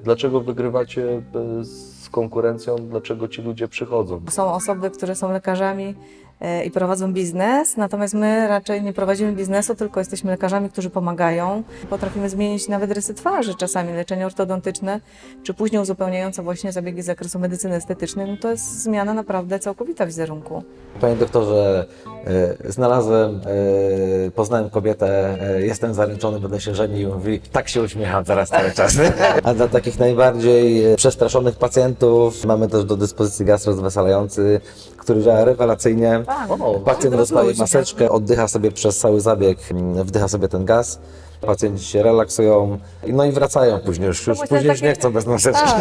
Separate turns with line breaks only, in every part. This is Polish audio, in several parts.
Dlaczego wygrywacie z konkurencją? Dlaczego ci ludzie przychodzą?
Są osoby, które są lekarzami i prowadzą biznes, natomiast my raczej nie prowadzimy biznesu, tylko jesteśmy lekarzami, którzy pomagają. Potrafimy zmienić nawet rysy twarzy, czasami leczenie ortodontyczne, czy później uzupełniające właśnie zabiegi z zakresu medycyny estetycznej, no to jest zmiana naprawdę całkowita wizerunku.
Panie doktorze, znalazłem, poznałem kobietę, jestem zaręczony, będę się żenił. Mówi, tak się uśmiecham teraz cały czas. A dla takich najbardziej przestraszonych pacjentów mamy też do dyspozycji gaz rozweselający, który działa rewelacyjnie. Pacjent dostaje maseczkę, oddycha sobie przez cały zabieg, wdycha sobie ten gaz. Pacjenci się relaksują, no i wracają później, już nie chcą bez maseczki.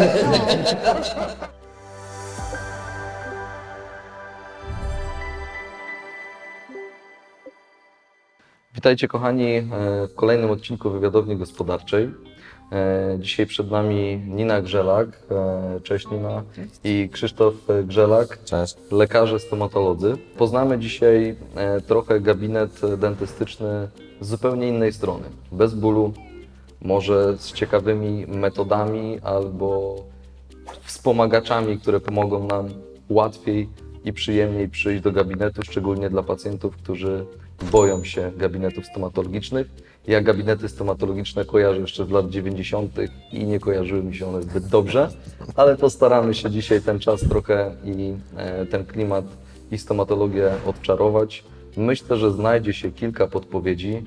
Witajcie kochani w kolejnym odcinku Wywiadowni Gospodarczej. Dzisiaj przed nami Nina Grzelak, cześć Nina, i Krzysztof Grzelak,
Cześć.
lekarze stomatolodzy. Poznamy dzisiaj trochę gabinet dentystyczny z zupełnie innej strony, bez bólu, może z ciekawymi metodami albo wspomagaczami, które pomogą nam łatwiej i przyjemniej przyjść do gabinetu, szczególnie dla pacjentów, którzy boją się gabinetów stomatologicznych. Ja gabinety stomatologiczne kojarzę jeszcze z lat 90. i nie kojarzyły mi się one zbyt dobrze, ale postaramy się dzisiaj ten czas trochę i ten klimat i stomatologię odczarować. Myślę, że znajdzie się kilka podpowiedzi,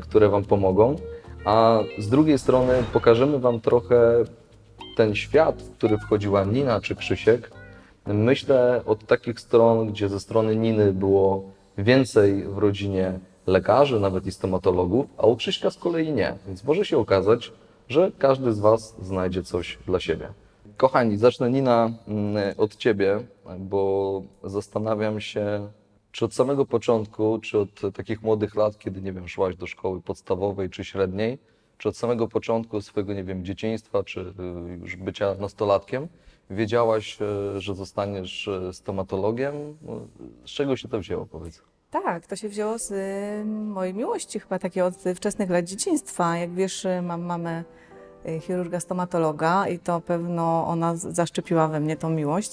które Wam pomogą, a z drugiej strony pokażemy Wam trochę ten świat, w który wchodziła Nina czy Krzysiek. Myślę od takich stron, gdzie ze strony Niny było więcej w rodzinie lekarzy, nawet i stomatologów, a u Krzyśka z kolei nie. Więc może się okazać, że każdy z Was znajdzie coś dla siebie. Kochani, zacznę Nina od Ciebie, bo zastanawiam się, czy od samego początku, czy od takich młodych lat, kiedy, nie wiem, szłaś do szkoły podstawowej czy średniej, czy od samego początku swojego, nie wiem, dzieciństwa, czy już bycia nastolatkiem, wiedziałaś, że zostaniesz stomatologiem? Z czego się to wzięło, powiedz?
Tak, to się wzięło z mojej miłości chyba takiej od wczesnych lat dzieciństwa. Jak wiesz, mam mamę chirurga stomatologa i to pewno ona zaszczepiła we mnie tą miłość.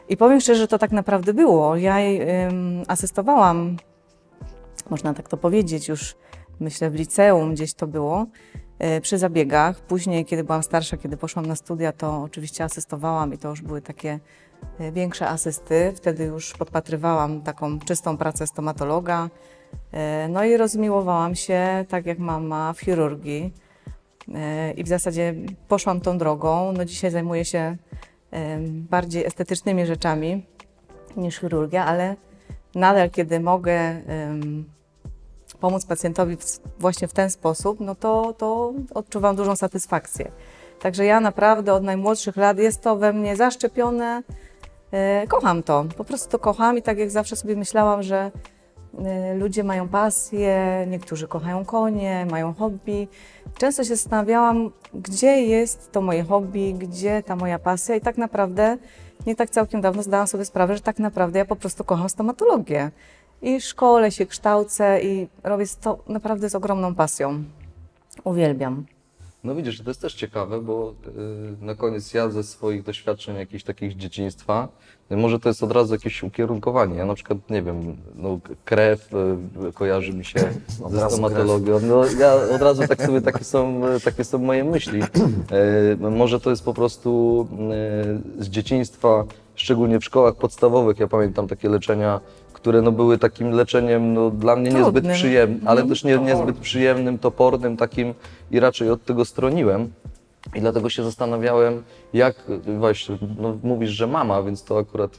I powiem szczerze, że to tak naprawdę było. Ja jej asystowałam, można tak to powiedzieć, już myślę w liceum gdzieś to było, przy zabiegach. Później, kiedy byłam starsza, kiedy poszłam na studia, to oczywiście asystowałam i to już były takie większe asysty. Wtedy już podpatrywałam taką czystą pracę stomatologa. No i rozmiłowałam się, tak jak mama, w chirurgii. I w zasadzie poszłam tą drogą. No dzisiaj zajmuję się bardziej estetycznymi rzeczami niż chirurgia, ale nadal, kiedy mogę pomóc pacjentowi właśnie w ten sposób, no to odczuwam dużą satysfakcję. Także ja naprawdę od najmłodszych lat jest to we mnie zaszczepione. Kocham to, po prostu to kocham i tak jak zawsze sobie myślałam, że ludzie mają pasję, niektórzy kochają konie, mają hobby. Często się zastanawiałam, gdzie jest to moje hobby, gdzie ta moja pasja i tak naprawdę nie tak całkiem dawno zdałam sobie sprawę, że tak naprawdę ja po prostu kocham stomatologię. I szkolę się, kształcę i robię to naprawdę z ogromną pasją. Uwielbiam.
No widzisz, to jest też ciekawe, bo na koniec ja ze swoich doświadczeń jakichś takich z dzieciństwa, może to jest od razu jakieś ukierunkowanie. Ja na przykład, nie wiem, no, krew kojarzy mi się ze stomatologią. No, ja od razu tak sobie, takie są moje myśli. Może to jest po prostu z dzieciństwa, szczególnie w szkołach podstawowych. Ja pamiętam takie leczenia, które no, były takim leczeniem no, dla mnie niezbyt przyjemnym, ale też niezbyt przyjemnym, topornym takim i raczej od tego stroniłem. I dlatego się zastanawiałem, jak właśnie, no, mówisz, że mama, więc to akurat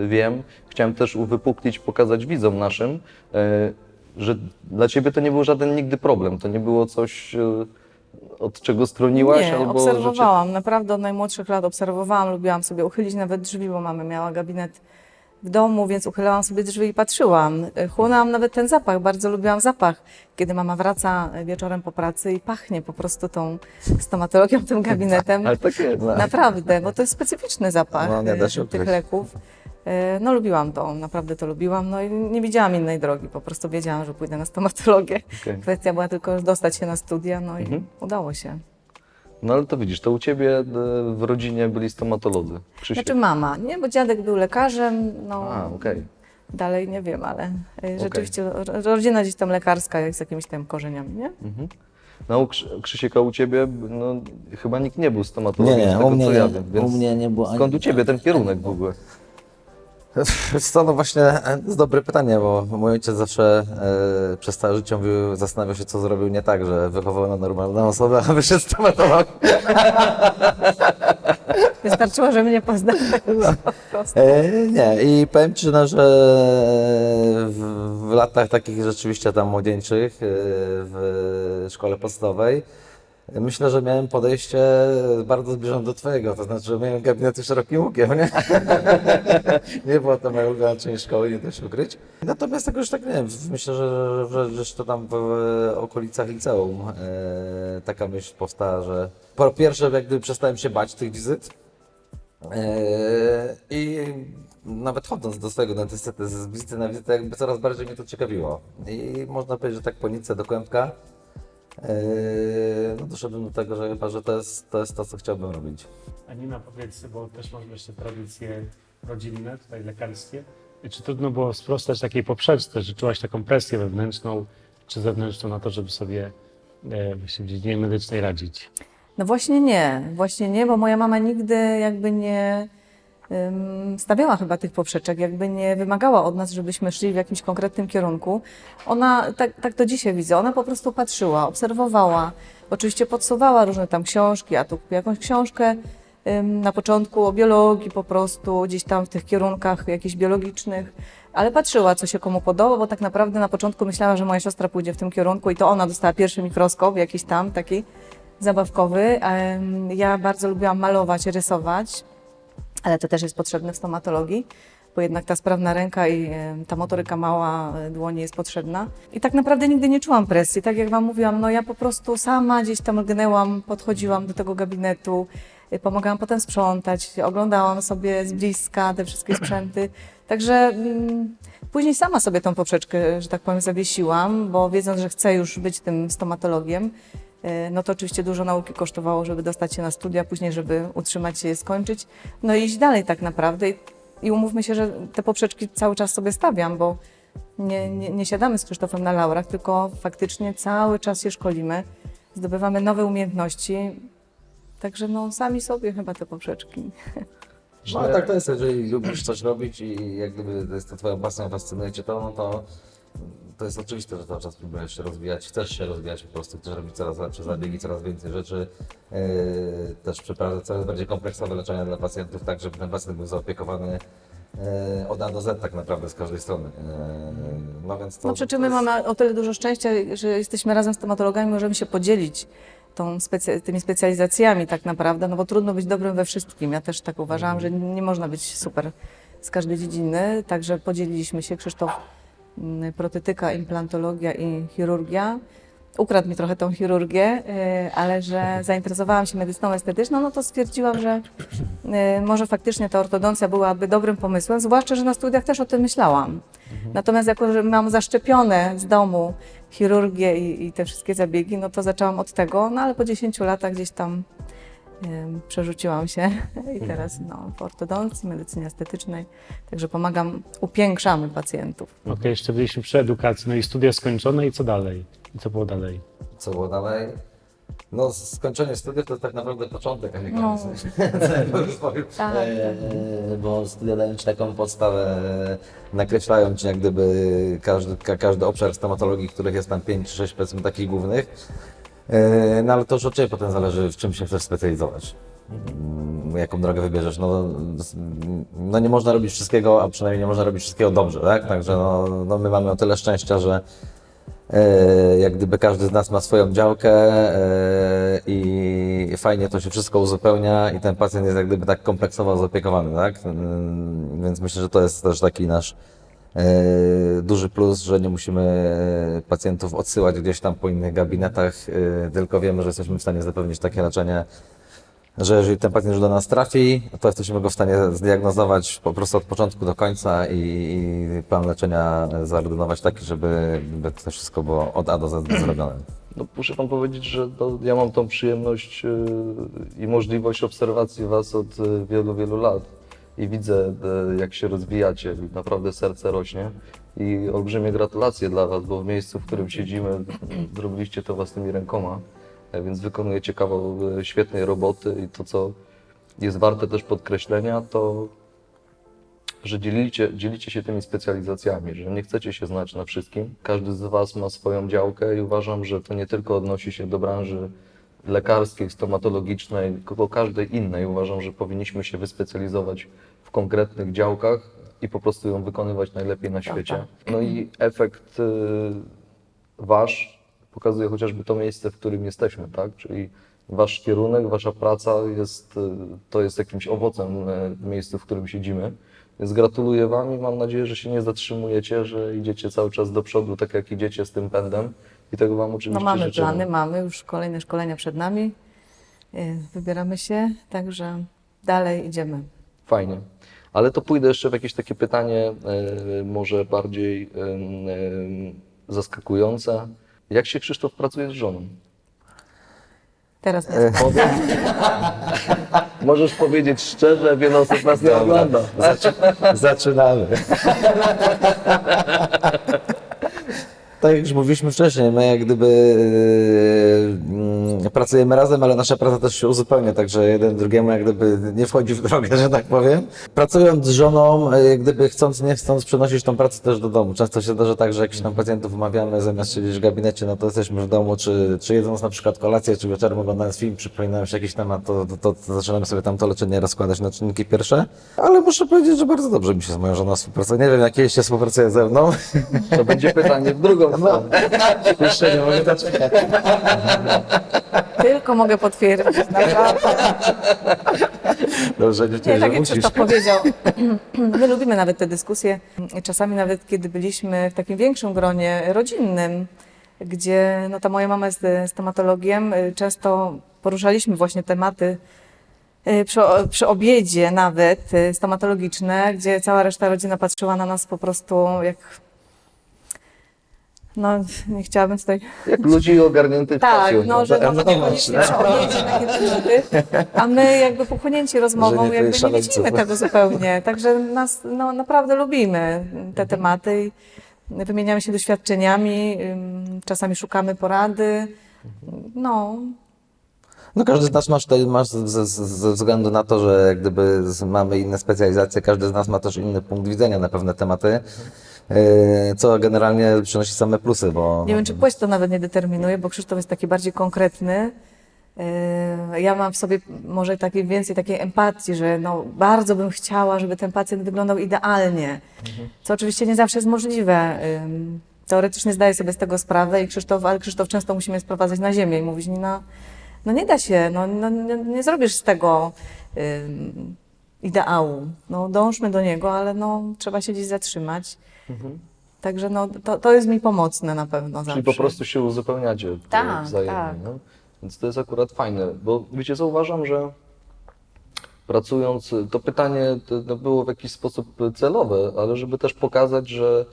wiem. Chciałem też uwypuklić, pokazać widzom naszym, że dla Ciebie to nie był żaden nigdy problem, to nie było coś, od czego stroniłaś?
Nie,
albo
obserwowałam, naprawdę od najmłodszych lat obserwowałam, lubiłam sobie uchylić nawet drzwi, bo mama miała gabinet w domu, więc uchylałam sobie drzwi i patrzyłam. Chłonęłam nawet ten zapach, bardzo lubiłam zapach, kiedy mama wraca wieczorem po pracy i pachnie po prostu tą stomatologią, tym gabinetem.
Ale tak jest.
Naprawdę, bo to jest specyficzny zapach
No, nie da się
tych
ukryć.
leków. No lubiłam to, naprawdę to lubiłam, no i nie widziałam innej drogi, po prostu wiedziałam, że pójdę na stomatologię.
Okay.
Kwestia była tylko dostać się na studia, no i udało się.
No ale to widzisz, to u Ciebie w rodzinie byli stomatolodzy. Krzysiek.
Znaczy mama, nie? Bo dziadek był lekarzem, no
A, okej.
dalej nie wiem, ale rzeczywiście rodzina gdzieś tam lekarska z jakimiś tam korzeniami, nie?
Mhm. No u Krzysieka, u Ciebie no, chyba nikt nie był stomatologiem,
Nie,
z tego
u mnie
co ja
nie,
wiem, więc
u mnie nie było
skąd u Ciebie ten kierunek w ogóle?
Wiesz co, no właśnie, to jest dobre pytanie, bo mój ojciec zawsze przez całe życie mówił, zastanawiał się, co zrobił nie tak, że wychował na normalną osobę, a wyszedł stomatolog.
Wystarczyło, że mnie poznał. Po prostu.
Nie, i powiem Ci, no, że w latach takich rzeczywiście tam młodzieńczych, w szkole podstawowej, myślę, że miałem podejście bardzo zbliżone do Twojego, to znaczy, że miałem gabinety szerokim łukiem, nie? Nie była to moja ulubiona część szkoły, nie da się ukryć. Natomiast jakoś tak, nie wiem, myślę, że to tam w okolicach liceum taka myśl powstała, że po pierwsze jak gdyby przestałem się bać tych wizyt i nawet chodząc do swojego dentysty z wizyty na wizytę, jakby coraz bardziej mnie to ciekawiło. I można powiedzieć, że tak po nitce do kłębka no doszedłem do tego, że chyba, że to jest to, co chciałbym robić.
Anina, powiedz, bo też masz jeszcze tradycje rodzinne, tutaj lekarskie. Czy trudno było sprostać takiej poprzeczce, że czułaś taką presję wewnętrzną czy zewnętrzną na to, żeby sobie właśnie w dziedzinie medycznej radzić?
No właśnie nie, bo moja mama nigdy jakby nie stawiała chyba tych poprzeczek, jakby nie wymagała od nas, żebyśmy szli w jakimś konkretnym kierunku. Ona, tak to dzisiaj widzę, ona po prostu patrzyła, obserwowała, oczywiście podsuwała różne tam książki, a tu kupię jakąś książkę na początku o biologii po prostu, gdzieś tam w tych kierunkach jakichś biologicznych, ale patrzyła, co się komu podoba, bo tak naprawdę na początku myślała, że moja siostra pójdzie w tym kierunku i to ona dostała pierwszy mikroskop, jakiś tam taki zabawkowy. Ja bardzo lubiłam malować, rysować, ale to też jest potrzebne w stomatologii, bo jednak ta sprawna ręka i ta motoryka mała dłoni jest potrzebna. I tak naprawdę nigdy nie czułam presji. Tak jak Wam mówiłam, no ja po prostu sama gdzieś tam lgnęłam, podchodziłam do tego gabinetu, pomagałam potem sprzątać, oglądałam sobie z bliska te wszystkie sprzęty. Także później sama sobie tą poprzeczkę, że tak powiem, zawiesiłam, bo wiedząc, że chcę już być tym stomatologiem, no to oczywiście dużo nauki kosztowało, żeby dostać się na studia, później, żeby utrzymać się je, skończyć, no i iść dalej tak naprawdę. I umówmy się, że te poprzeczki cały czas sobie stawiam, bo nie siadamy z Krzysztofem na laurach, tylko faktycznie cały czas się szkolimy, zdobywamy nowe umiejętności, także no sami sobie chyba te poprzeczki.
No ale tak to jest, jeżeli lubisz coś robić i jak gdyby to jest to Twoją pasją, fascynuje Cię to, no to jest oczywiste, że cały czas próbujesz się rozwijać, chcesz się rozwijać po prostu, chcesz robić coraz lepsze zabiegi, coraz więcej rzeczy, też przeprowadzać coraz bardziej kompleksowe leczenia dla pacjentów, tak żeby ten pacjent był zaopiekowany od A do Z tak naprawdę z każdej strony. No więc to...
No przy czym my mamy o tyle dużo szczęścia, że jesteśmy razem z stomatologami, możemy się podzielić tymi specjalizacjami tak naprawdę, no bo trudno być dobrym we wszystkim. Ja też tak uważałam, że nie można być super z każdej dziedziny, także podzieliliśmy się. Krzysztof protetyka, implantologia i chirurgia. Ukradł mi trochę tą chirurgię, ale że zainteresowałam się medycyną estetyczną, no to stwierdziłam, że może faktycznie ta ortodoncja byłaby dobrym pomysłem, zwłaszcza, że na studiach też o tym myślałam. Natomiast jako, że mam zaszczepione z domu chirurgię i te wszystkie zabiegi, no to zaczęłam od tego, no ale po 10 latach gdzieś tam przerzuciłam się i teraz no, w ortodoncji, medycynie estetycznej, także pomagam, upiększamy pacjentów.
Okej, jeszcze byliśmy przy edukacji, no i studia skończone i co dalej? I co było dalej?
Co było dalej? No skończenie studiów to tak naprawdę początek, a nie
No.
koniec całego rozwoju.
Tak.
Bo studia dają Ci taką podstawę, nakreślają Ci jak gdyby każdy obszar stomatologii, których jest tam 5 czy 6 powiedzmy takich głównych. No ale to już od Ciebie potem zależy, w czym się chcesz specjalizować. Jaką drogę wybierzesz. No nie można robić wszystkiego, a przynajmniej nie można robić wszystkiego dobrze, tak? Także no my mamy o tyle szczęścia, że jak gdyby każdy z nas ma swoją działkę i fajnie to się wszystko uzupełnia i ten pacjent jest jak gdyby tak kompleksowo zaopiekowany, tak? Więc myślę, że to jest też taki nasz duży plus, że nie musimy pacjentów odsyłać gdzieś tam po innych gabinetach, tylko wiemy, że jesteśmy w stanie zapewnić takie leczenie, że jeżeli ten pacjent już do nas trafi, to jesteśmy go w stanie zdiagnozować po prostu od początku do końca i plan leczenia zaordynować taki, żeby to wszystko było od A do Z zrobione.
No, muszę Wam powiedzieć, że ja mam tą przyjemność i możliwość obserwacji Was od wielu, wielu lat i widzę, jak się rozwijacie i naprawdę serce rośnie i olbrzymie gratulacje dla Was, bo w miejscu, w którym siedzimy, zrobiliście to własnymi rękoma, więc wykonujecie kawał świetnej roboty i to, co jest warte też podkreślenia, to że dzielicie się tymi specjalizacjami, że nie chcecie się znać na wszystkim. Każdy z Was ma swoją działkę i uważam, że to nie tylko odnosi się do branży lekarskiej, stomatologicznej, tylko każdej innej. Uważam, że powinniśmy się wyspecjalizować w konkretnych działkach i po prostu ją wykonywać najlepiej na świecie. No i efekt Wasz pokazuje chociażby to miejsce, w którym jesteśmy, tak? Czyli Wasz kierunek, Wasza praca to jest jakimś owocem w miejscu, w którym siedzimy. Więc gratuluję Wam i mam nadzieję, że się nie zatrzymujecie, że idziecie cały czas do przodu, tak jak idziecie z tym pędem i tego Wam oczywiście
No mamy
życzymy.
plany, mamy już kolejne szkolenia przed nami. Wybieramy się, także dalej idziemy.
Fajnie. Ale to pójdę jeszcze w jakieś takie pytanie może bardziej zaskakujące. Jak się, Krzysztof, pracuje z żoną?
Teraz nie.
Możesz powiedzieć szczerze, wiele osób nas nie ogląda.
Zaczynamy. Tak jak już mówiliśmy wcześniej, my jak gdyby pracujemy razem, ale nasza praca też się uzupełnia, także jeden drugiemu jak gdyby nie wchodzi w drogę, że tak powiem. Pracując z żoną, jak gdyby chcąc nie chcąc przenosić tą pracę też do domu. Często się zdarza tak, że jakichś tam pacjentów umawiamy, zamiast siedzieć w gabinecie, no to jesteśmy w domu, czy jedząc na przykład kolację, czy wieczorem oglądając film, przypomina nam się jakiś temat, to zaczynamy sobie tam to leczenie rozkładać na czynniki pierwsze. Ale muszę powiedzieć, że bardzo dobrze mi się z moją żoną współpracuje. Nie wiem, jak kiedyś się współpracuje ze mną.
To będzie pytanie w drugą stronę.
Jeszcze nie mogę doczekać.
Tylko mogę potwierdzić, naprawdę.
Dobrze, nie
Nie,
czuję,
tak
że
jak
musisz.
Krzysztof powiedział, my lubimy nawet te dyskusje. Czasami nawet kiedy byliśmy w takim większym gronie rodzinnym, gdzie no ta moja mama jest stomatologiem, często poruszaliśmy właśnie tematy przy obiedzie nawet stomatologiczne, gdzie cała reszta rodziny patrzyła na nas po prostu jak... No, nie chciałabym tutaj...
Jak ludzi ogarniętych
Tak,
pasją.
no, że
no,
no,
no,
niekoniecznie przy obiedzie takie tematy, a my jakby pochłonięci rozmową
Że nie
jakby nie
szaleńców.
widzimy tego zupełnie. Także nas no, naprawdę lubimy te tematy i wymieniamy się doświadczeniami, czasami szukamy porady. No,
No każdy z nas ma ze względu na to, że jak gdyby mamy inne specjalizacje, każdy z nas ma też inny punkt widzenia na pewne tematy, co generalnie przynosi same plusy, bo...
nie wiem, czy płeć to nawet nie determinuje, bo Krzysztof jest taki bardziej konkretny. Ja mam w sobie może więcej takiej empatii, że no, bardzo bym chciała, żeby ten pacjent wyglądał idealnie, co oczywiście nie zawsze jest możliwe. Teoretycznie zdaję sobie z tego sprawę i ale Krzysztof często musi mnie sprowadzać na ziemię i mówić mi, no nie da się, nie zrobisz z tego ideału. No dążmy do niego, ale no trzeba się gdzieś zatrzymać. Także no to jest mi pomocne na pewno zawsze.
Czyli po prostu się uzupełniacie
Tak,
wzajemnie.
tak.
No? Więc to jest akurat fajne, bo wiecie co, uważam, że pracując, to pytanie to było w jakiś sposób celowe, ale żeby też pokazać, że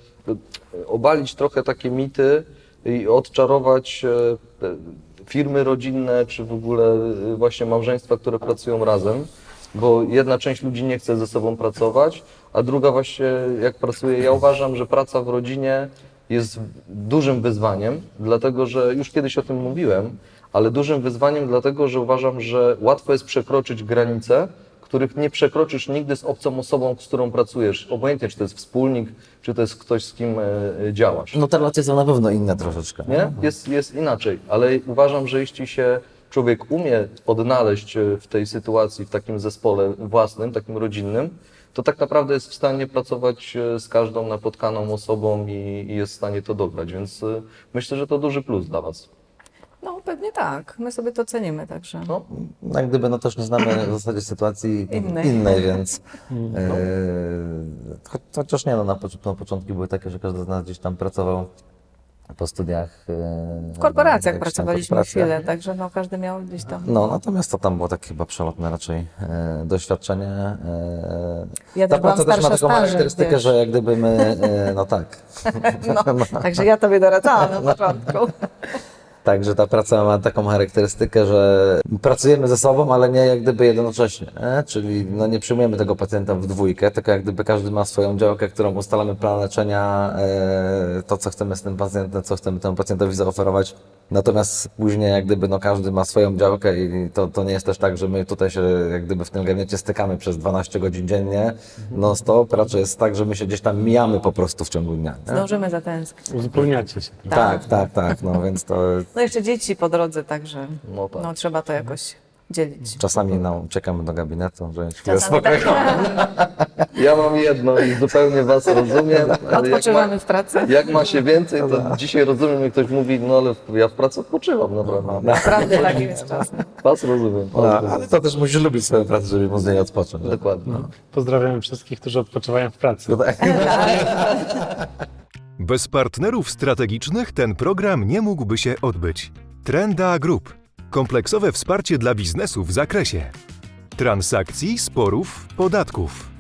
obalić trochę takie mity i odczarować firmy rodzinne, czy w ogóle właśnie małżeństwa, które pracują razem, bo jedna część ludzi nie chce ze sobą pracować, a druga właśnie jak pracuje. Ja uważam, że praca w rodzinie jest dużym wyzwaniem, dlatego że już kiedyś o tym mówiłem, ale dużym wyzwaniem dlatego, że uważam, że łatwo jest przekroczyć granice, których nie przekroczysz nigdy z obcą osobą, z którą pracujesz. Obojętnie, czy to jest wspólnik, czy to jest ktoś, z kim działasz.
No te relacje są na pewno inne troszeczkę.
Nie? Jest inaczej, ale uważam, że jeśli się człowiek umie odnaleźć w tej sytuacji, w takim zespole własnym, takim rodzinnym, to tak naprawdę jest w stanie pracować z każdą napotkaną osobą i jest w stanie to dograć, więc myślę, że to duży plus dla Was.
No pewnie tak, my sobie to cenimy, także.
No,
No, jak gdyby no też nie znamy w zasadzie sytuacji
Innej.
innej więc chociaż nie, no na początki były takie, że każdy z nas gdzieś tam pracował po studiach.
W korporacjach
jakichś tam
pracowaliśmy
korporacjach.
chwilę, także no każdy miał gdzieś tam.
No, natomiast to tam było takie chyba przelotne raczej doświadczenie.
Ja
Ta
też byłam
praca też ma
starsza
taką
stażem,
charakterystykę,
wiesz.
że jak gdyby my, no tak.
No, także ja tobie doradzałam na początku.
Także ta praca ma taką charakterystykę, że pracujemy ze sobą, ale nie jak gdyby jednocześnie, nie? Czyli no nie przyjmujemy tego pacjenta w dwójkę, tylko jak gdyby każdy ma swoją działkę, którą ustalamy plan leczenia, to co chcemy z tym pacjentem, co chcemy temu pacjentowi zaoferować. Natomiast później jak gdyby no każdy ma swoją działkę i to nie jest też tak, że my tutaj się jak gdyby w tym gabinecie stykamy przez 12 godzin dziennie non stop, raczej jest tak, że my się gdzieś tam mijamy po prostu w ciągu dnia. Nie?
Zdążymy zatęsknić.
Uzupełniacie się.
Tak, no więc to
No jeszcze dzieci po drodze, także
No tak.
no, trzeba to jakoś dzielić.
czasami no, uciekamy do gabinetu, że chwilę
Czasami
spokoju.
Ja mam jedno i zupełnie Was rozumiem, ale
Odpoczywamy w pracy.
jak ma się więcej, to dzisiaj rozumiem, jak ktoś mówi, no ale ja w pracy odpoczywam naprawdę.
Naprawdę tak jest czasem.
Was rozumiem.
No, ale to też musisz lubić swoją pracę, żeby móc z niej odpocząć.
Dokładnie.
Pozdrawiam wszystkich, którzy odpoczywają w pracy.
Bez partnerów strategicznych ten program nie mógłby się odbyć. Trenda Group. Kompleksowe wsparcie dla biznesu w zakresie transakcji, sporów, podatków.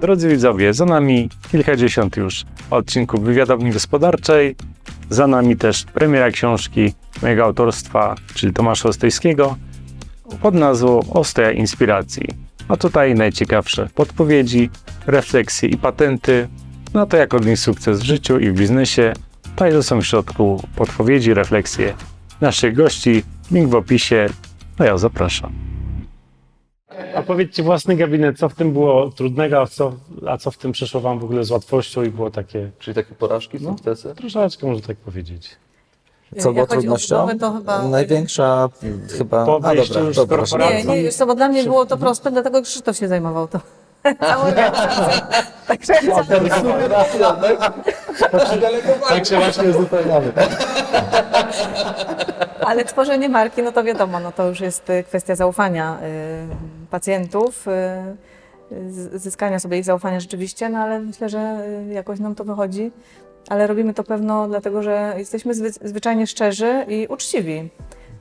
Drodzy widzowie, za nami kilkadziesiąt już odcinków wywiadowni gospodarczej. Za nami też premiera książki mojego autorstwa, czyli Tomasza Ostojskiego, pod nazwą Ostoja Inspiracji. A tutaj najciekawsze podpowiedzi, refleksje i patenty na to, jak odnieść sukces w życiu i w biznesie. Tutaj są w środku podpowiedzi, refleksje naszych gości. Link w opisie. No ja zapraszam. A powiedzcie, własny gabinet, co w tym było trudnego, a co w tym przyszło Wam w ogóle z łatwością i było takie
Czyli takie porażki, sukcesy?
troszeczkę, może tak powiedzieć.
Co było
Jak chodzi o
trudnością?
budowę, to chyba-
Największa chyba...
Po wyjściu już z
dobra.
korporacji.
Nie, wiesz co, bo dla mnie było to proste, dlatego Krzysztof się zajmował to. Całą organizacją. Także
Tak się właśnie uzupełniamy.
ale tworzenie marki, no to wiadomo, no to już jest kwestia zaufania pacjentów, zyskania sobie ich zaufania rzeczywiście, no ale myślę, że jakoś nam to wychodzi. Ale robimy to pewno dlatego, że jesteśmy zwyczajnie szczerzy i uczciwi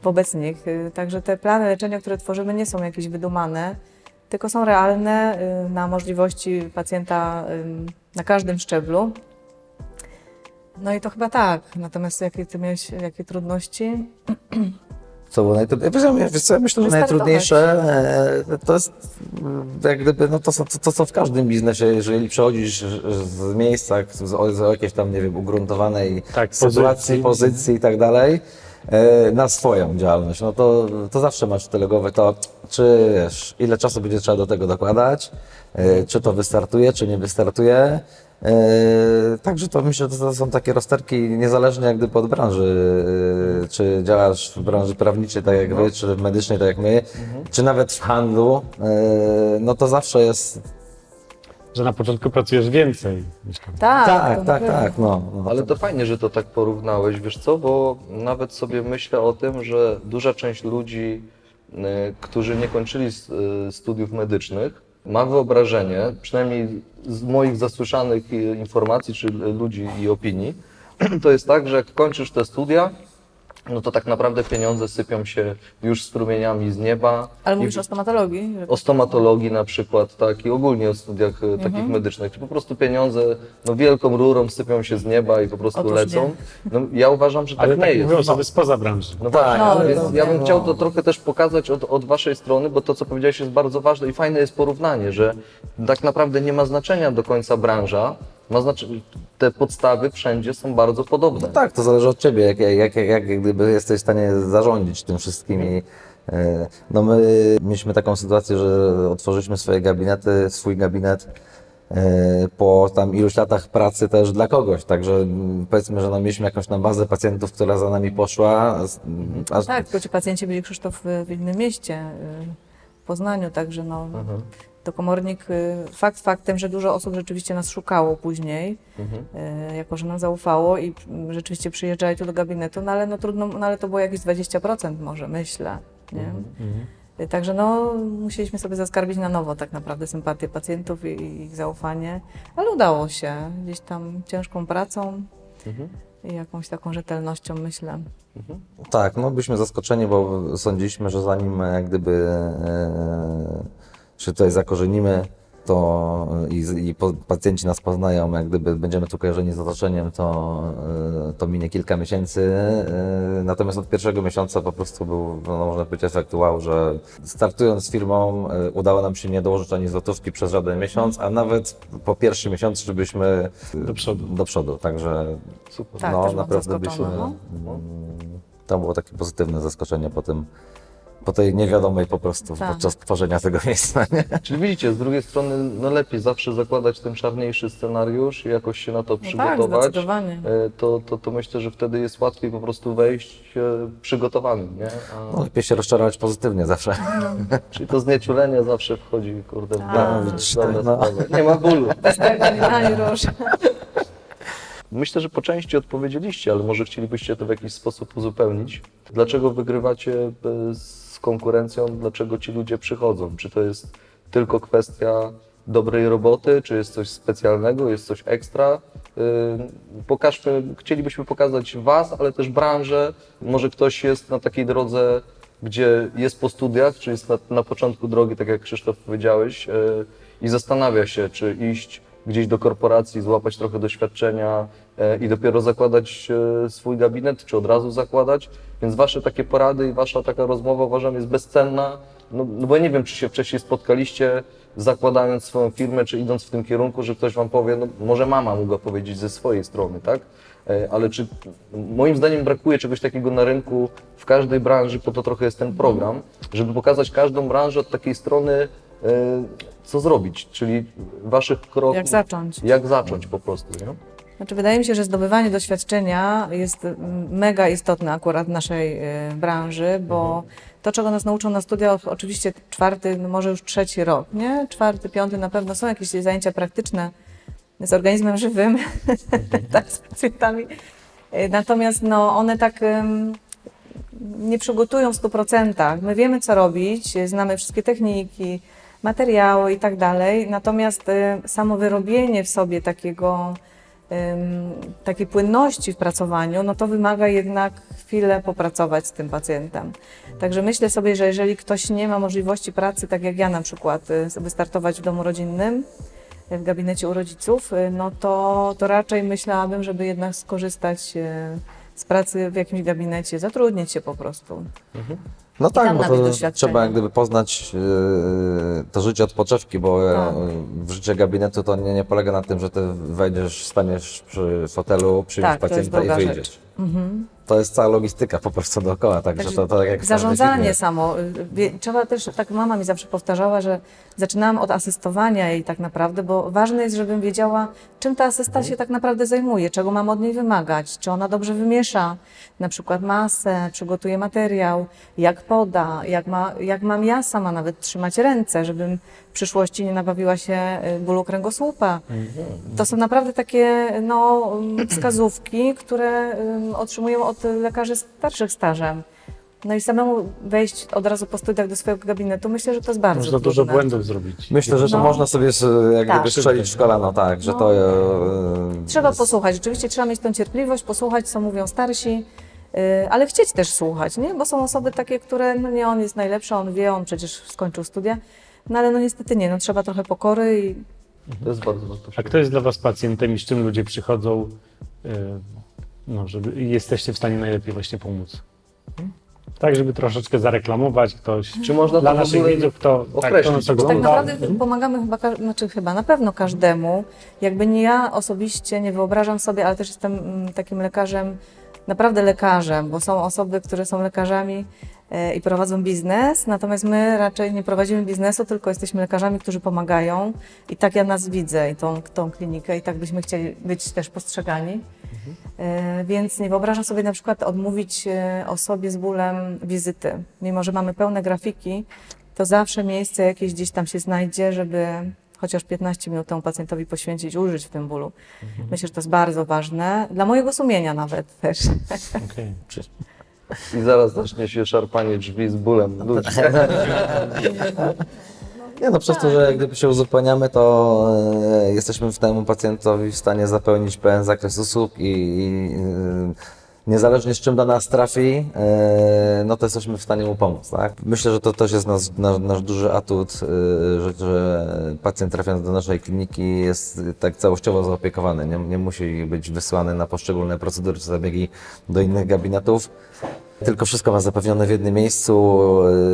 wobec nich. Także te plany leczenia, które tworzymy, nie są jakieś wydumane, tylko są realne na możliwości pacjenta na każdym szczeblu. No i to chyba tak. Natomiast jakie ty miałeś, jakie trudności?
Co było najtrudniejsze? Wiesz co, ja myślę, że
Wystartować.
najtrudniejsze to jest jak gdyby, no to co w każdym biznesie, jeżeli przechodzisz z miejsca, z jakiejś tam, nie wiem, ugruntowanej
Tak,
sytuacji, pozycji i tak dalej, na swoją działalność, no to zawsze masz telegowe to, czy wiesz, ile czasu będzie trzeba do tego dokładać, czy to wystartuje, czy nie wystartuje. Także to myślę, że to są takie rozterki niezależnie jak gdyby od branży, czy działasz w branży prawniczej tak jak wy, czy medycznej tak jak my, czy nawet w handlu, no to zawsze jest
Że na początku pracujesz więcej niż tam.
Tak, to na pewno.
no.
Ale to fajnie, że to tak porównałeś, wiesz co, bo nawet sobie myślę o tym, że duża część ludzi, którzy nie kończyli studiów medycznych, ma wyobrażenie, przynajmniej z moich zasłyszanych informacji, czy ludzi i opinii, to jest tak, że jak kończysz te studia, no to tak naprawdę pieniądze sypią się już strumieniami z nieba.
Ale
I
mówisz o stomatologii?
o stomatologii na przykład, tak, i ogólnie o studiach takich medycznych, czy po prostu pieniądze no, wielką rurą sypią się z nieba i po prostu
Otóż
mówią. No, ja uważam, że tak
Ale
nie
tak
jest.
mówią osoby spoza branży.
No właśnie,
No,
więc
no,
ja bym
no.
chciał to trochę też pokazać od waszej strony, bo to, co powiedziałeś, jest bardzo ważne i fajne jest porównanie, że tak naprawdę nie ma znaczenia do końca branża, ma znaczenie, te podstawy wszędzie są bardzo podobne.
Tak, to zależy od ciebie, jak gdyby jesteś w stanie zarządzić tym wszystkim. I, no my mieliśmy taką sytuację, że otworzyliśmy swój gabinet po tam iluś latach pracy też dla kogoś, także powiedzmy, że no mieliśmy jakąś tam bazę pacjentów, która za nami poszła. Aż,
Tak, tylko ci pacjenci byli, Krzysztof, w innym mieście, w Poznaniu, także no, to komornik, fakt faktem, że dużo osób rzeczywiście nas szukało później, jako że nam zaufało i rzeczywiście przyjeżdżali tu do gabinetu, no ale no trudno, no ale to było jakieś 20% może, myślę, nie? Także no, musieliśmy sobie zaskarbić na nowo tak naprawdę sympatię pacjentów i ich zaufanie, ale udało się gdzieś tam ciężką pracą i jakąś taką rzetelnością, myślę.
Tak, no byliśmy zaskoczeni, bo sądziliśmy, że zanim jak gdyby się tutaj zakorzenimy, pacjenci nas poznają, jak gdyby będziemy tu kojarzeni z otoczeniem, to minie kilka miesięcy. Natomiast od pierwszego miesiąca po prostu był, no, można powiedzieć, efekt wow, że startując z firmą udało nam się nie dołożyć ani złotówki przez żaden miesiąc, a nawet po pierwszym miesiącu, żebyśmy do przodu. Także
Super.
Tak,
no,
też byłam
naprawdę
zaskoczona,
to było takie pozytywne zaskoczenie po tej niewiadomej po prostu
Tak.
podczas tworzenia tego miejsca. Nie?
Czyli widzicie, z drugiej strony no lepiej zawsze zakładać ten czarniejszy scenariusz i jakoś się na to
No tak,
przygotować.
zdecydowanie.
To myślę, że wtedy jest łatwiej po prostu wejść przygotowanym, nie?
No, lepiej się rozczarować pozytywnie zawsze.
Czyli to znieczulenie zawsze wchodzi, kurde, w
Tak.
bramę.
Widzisz, no.
Nie ma bólu.
Ani róż.
Myślę, że po części odpowiedzieliście, ale może chcielibyście to w jakiś sposób uzupełnić. Dlaczego wygrywacie z konkurencją? Dlaczego ci ludzie przychodzą? Czy to jest tylko kwestia dobrej roboty, czy jest coś specjalnego, jest coś ekstra? Chcielibyśmy pokazać Was, ale też branżę. Może ktoś jest na takiej drodze, gdzie jest po studiach, czy jest na początku drogi, tak jak Krzysztof powiedziałeś, i zastanawia się, czy iść gdzieś do korporacji, złapać trochę doświadczenia i dopiero zakładać swój gabinet, czy od razu zakładać. Więc Wasze takie porady i Wasza taka rozmowa, uważam, jest bezcenna. No bo ja nie wiem, czy się wcześniej spotkaliście, zakładając swoją firmę, czy idąc w tym kierunku, że ktoś Wam powie, no może mama mogła powiedzieć ze swojej strony, tak? Ale czy moim zdaniem brakuje czegoś takiego na rynku w każdej branży, po to trochę jest ten program, żeby pokazać każdą branżę od takiej strony, co zrobić, czyli Waszych kroków. Jak zacząć po prostu, nie?
Znaczy, wydaje mi się, że zdobywanie doświadczenia jest mega istotne akurat w naszej branży, bo to, czego nas nauczą na studia, oczywiście 4., no może już 3. rok, nie? 4., 5. na pewno są jakieś zajęcia praktyczne z organizmem żywym, tak, z pacjentami. Natomiast no, one tak nie przygotują w 100%. My wiemy, co robić, znamy wszystkie techniki, materiały i tak dalej, natomiast samo wyrobienie w sobie takiej płynności w pracowaniu, no to wymaga jednak chwilę popracować z tym pacjentem. Także myślę sobie, że jeżeli ktoś nie ma możliwości pracy, tak jak ja na przykład, wystartować w domu rodzinnym, w gabinecie u rodziców, no to raczej myślałabym, żeby jednak skorzystać z pracy w jakimś gabinecie, zatrudnić się po prostu.
No tak,
tam
bo
nabyć
to
doświadczenia.
trzeba jak gdyby poznać to życie od poczewki, bo
Tak.
w życie gabinetu to nie polega na tym, że ty wejdziesz, staniesz przy fotelu, przyjmiesz
Tak, to jest
pacjenta i
droga
wyjdziesz.
rzecz.
To jest cała logistyka po prostu dookoła, także to tak jak w każdej
zarządzanie
firmie.
samo. Trzeba też, tak mama mi zawsze powtarzała, że zaczynałam od asystowania jej tak naprawdę, bo ważne jest, żebym wiedziała, czym ta asysta się tak naprawdę zajmuje, czego mam od niej wymagać, czy ona dobrze wymiesza na przykład masę, przygotuje materiał, jak poda, jak mam ja sama nawet trzymać ręce, żebym w przyszłości nie nabawiła się bólu kręgosłupa. To są naprawdę takie wskazówki, które otrzymują od lekarzy starszych stażem. No i samemu wejść od razu po studiach do swojego gabinetu, myślę, że to jest bardzo
Można
trudne.
dużo błędów zrobić.
Myślę, że to
No.
można sobie jak
Tak.
gdyby strzelić w kolano, tak, że
No.
to...
Trzeba posłuchać, rzeczywiście trzeba mieć tą cierpliwość, posłuchać, co mówią starsi, ale chcieć też słuchać, nie? Bo są osoby takie, które, no nie, on jest najlepszy, on wie, on przecież skończył studia, no ale no niestety nie, no trzeba trochę pokory i
To jest bardzo
A
wartościowe.
kto jest dla Was pacjentem i z czym ludzie przychodzą, żeby jesteście w stanie najlepiej właśnie pomóc? Tak, żeby troszeczkę zareklamować ktoś.
Czy można
Dla
to w
naszych
ogóle
widzów, kto
określić?
nas
tak
ogląda.
naprawdę pomagamy chyba na pewno każdemu. Jakby nie ja osobiście nie wyobrażam sobie, ale też jestem takim lekarzem, naprawdę lekarzem, bo są osoby, które są lekarzami i prowadzą biznes, natomiast my raczej nie prowadzimy biznesu, tylko jesteśmy lekarzami, którzy pomagają i tak ja nas widzę i tą klinikę i tak byśmy chcieli być też postrzegani. Więc nie wyobrażam sobie na przykład odmówić osobie z bólem wizyty. Mimo że mamy pełne grafiki, to zawsze miejsce jakieś gdzieś tam się znajdzie, żeby chociaż 15 minut temu pacjentowi poświęcić, ulżyć w tym bólu. Myślę, że to jest bardzo ważne, dla mojego sumienia nawet też.
Okej.
I zaraz zacznie się szarpanie drzwi z bólem ludzi.
Nie no, przez to, że jak gdyby się uzupełniamy, to jesteśmy temu pacjentowi w stanie zapełnić pełen zakres usług i niezależnie z czym do nas trafi, no to jesteśmy w stanie mu pomóc, tak? Myślę, że to też jest nasz duży atut, że pacjent trafiając do naszej kliniki jest tak całościowo zaopiekowany. Nie musi być wysłany na poszczególne procedury czy zabiegi do innych gabinetów. Tylko wszystko ma zapewnione w jednym miejscu.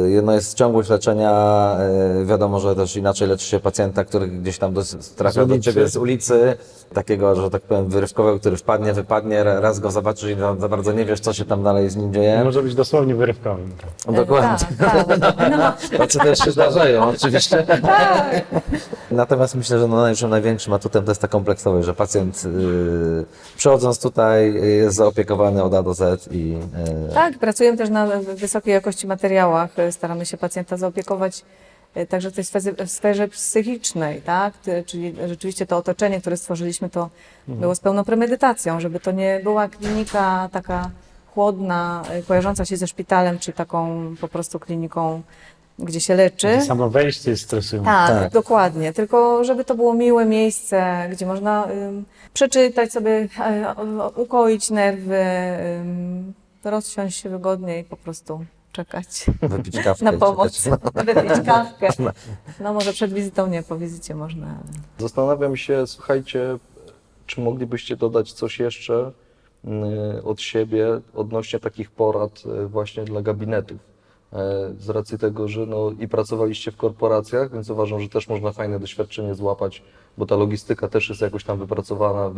Jedno jest ciągłość leczenia. Wiadomo, że też inaczej leczy się pacjenta, który gdzieś tam trafia do ciebie z ulicy. Takiego, że tak powiem, wyrywkowego, który wpadnie, wypadnie, raz go zobaczysz i za bardzo nie wiesz, co się tam dalej z nim dzieje.
Może być dosłownie wyrywkowym. Tak.
Dokładnie.
Tak. No,
Tacy też się zdarzają, oczywiście.
tak.
Natomiast myślę, że największym atutem to jest ta kompleksowość, że pacjent przychodząc tutaj jest zaopiekowany od A do Z i
Tak, pracujemy też na wysokiej jakości materiałach. Staramy się pacjenta zaopiekować także w tej sferze psychicznej, tak? Czyli rzeczywiście to otoczenie, które stworzyliśmy, to było z pełną premedytacją, żeby to nie była klinika taka chłodna, kojarząca się ze szpitalem, czy taką po prostu kliniką, gdzie się leczy.
Samo wejście jest stresujące.
Tak, dokładnie. Tylko żeby to było miłe miejsce, gdzie można przeczytać sobie, ukoić nerwy, rozsiąść się wygodnie i po prostu czekać
wypić kawkę.
na
i
pomoc,
czekać.
wypić kawkę. No może przed wizytą nie, po wizycie można. Ale...
Zastanawiam się, słuchajcie, czy moglibyście dodać coś jeszcze od siebie odnośnie takich porad właśnie dla gabinetów. Z racji tego, że no i pracowaliście w korporacjach, więc uważam, że też można fajne doświadczenie złapać, bo ta logistyka też jest jakoś tam wypracowana,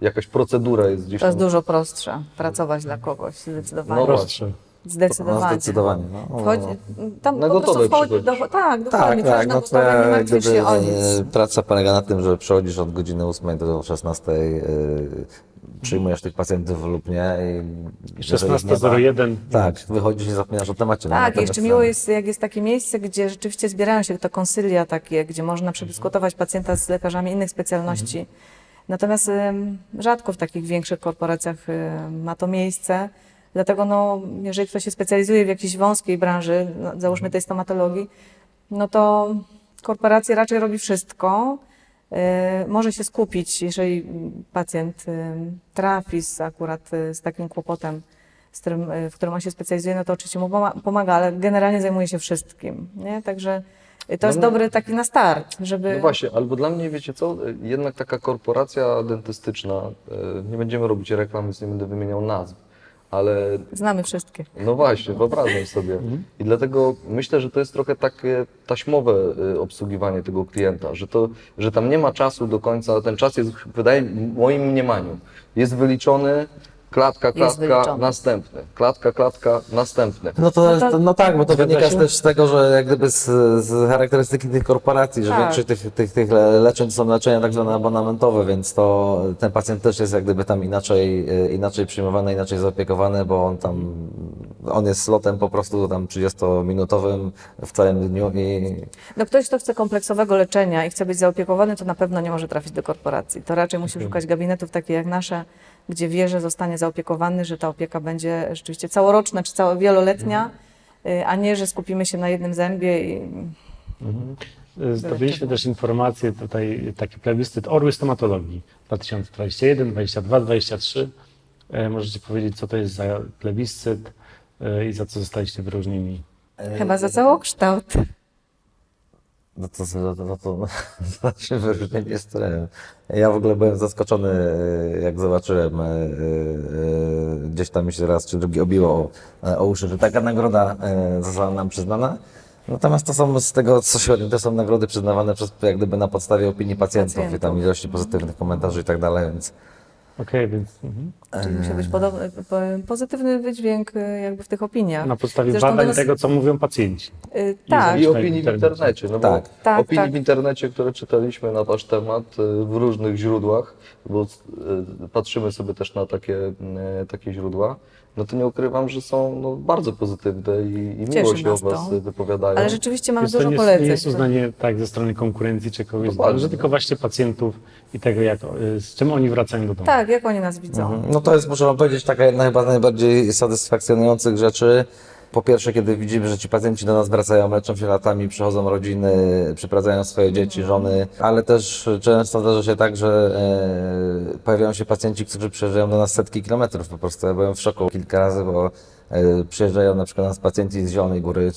jakaś procedura jest gdzieś
To jest
tam.
dużo prostsze, pracować dla kogoś, zdecydowanie.
No
Prostsze.
No,
Zdecydowanie.
zdecydowanie. No.
Wchodzi, tam
Na
po prostu
gotowe
wchodzi,
przychodzisz.
tak, dokładnie,
Tak,
na
no
gotowe, nie
to
martwisz się o nic.
praca polega na tym, że przychodzisz od godziny 8 do 16, przyjmujesz tych pacjentów lub nie. I jeżeli nie ma-
16:01.
Tak, wychodzisz i zapominasz o temacie. no,
Tak, i
natomiast
jeszcze miło jest, jak jest takie miejsce, gdzie rzeczywiście zbierają się te konsylia takie, gdzie można przedyskutować pacjenta z lekarzami innych specjalności. Natomiast rzadko w takich większych korporacjach ma to miejsce. Dlatego no, jeżeli ktoś się specjalizuje w jakiejś wąskiej branży, no, załóżmy tej stomatologii, no to korporacja raczej robi wszystko. Może się skupić, jeżeli pacjent trafi akurat z takim kłopotem, w którym on się specjalizuje, no to oczywiście mu pomaga, ale generalnie zajmuje się wszystkim, nie? Także to jest
No,
dobry taki na start, żeby...
No właśnie, albo dla mnie, wiecie co, jednak taka korporacja dentystyczna, nie będziemy robić reklamy, więc nie będę wymieniał nazw, ale
Znamy wszystkie.
no właśnie, wyobrażam sobie. I dlatego myślę, że to jest trochę takie taśmowe obsługiwanie tego klienta, że tam nie ma czasu do końca, ten czas jest, wydaje w moim mniemaniu, jest wyliczony, klatka,
wyliczony.
następny, klatka, następny.
No tak, bo to
Zgadza
wynika
się?
też z tego, że jak gdyby z charakterystyki tych korporacji, że
Tak.
większość tych leczeń to są leczenia tak zwane abonamentowe, więc to ten pacjent też jest jak gdyby tam inaczej przyjmowany, inaczej zaopiekowany, bo on jest slotem po prostu tam 30-minutowym w całym dniu i
No ktoś, kto chce kompleksowego leczenia i chce być zaopiekowany, to na pewno nie może trafić do korporacji. To raczej musi szukać gabinetów takich jak nasze, gdzie wie, że zostanie zaopiekowany, że ta opieka będzie rzeczywiście całoroczna czy wieloletnia, a nie, że skupimy się na jednym zębie i
Zdobyliśmy też informacje, tutaj taki plebiscyt Orły Stomatologii 2021, 22, 23. Możecie powiedzieć, co to jest za plebiscyt i za co zostaliście wyróżnieni?
chyba za całokształt.
to znaczy wyróżnienie jest. Ja w ogóle byłem zaskoczony, jak zobaczyłem, gdzieś tam mi się raz czy drugi obiło o uszy, że taka nagroda została nam przyznana. Natomiast to są z tego, co się orientuję, to są nagrody przyznawane jak gdyby na podstawie opinii pacjentów i tam ilości pozytywnych komentarzy i tak dalej, więc
Okej, więc
Czyli musi być pozytywny wydźwięk jakby w tych opiniach.
na podstawie
Zresztą do
badań
nas-
tego, co mówią pacjenci.
Tak,
I
w
opinii w
internecie.
internecie, no
Tak.
bo
Tak,
opinii
tak.
w internecie, które czytaliśmy na wasz temat w różnych źródłach, bo patrzymy sobie też na takie źródła, no to nie ukrywam, że są no, bardzo pozytywne i miło
Cieszy
się o
nas to.
was wypowiadają.
ale rzeczywiście mamy
Więc to
dużo
nie
poleceń.
jest uznanie tak ze strony konkurencji czy kogoś,
Dokładnie.
że tylko właśnie pacjentów i tego, z czym oni wracają do domu.
Tak, jak oni nas widzą.
no to jest, muszę wam powiedzieć, taka jedna chyba z najbardziej satysfakcjonujących rzeczy, Po pierwsze, kiedy widzimy, że ci pacjenci do nas wracają, leczą się latami, przychodzą rodziny, przyprowadzają swoje dzieci, żony, ale też często zdarza się tak, że pojawiają się pacjenci, którzy przyjeżdżają do nas setki kilometrów po prostu. Ja byłem w szoku kilka razy, bo przyjeżdżają na przykład do nas pacjenci z Zielonej Góry,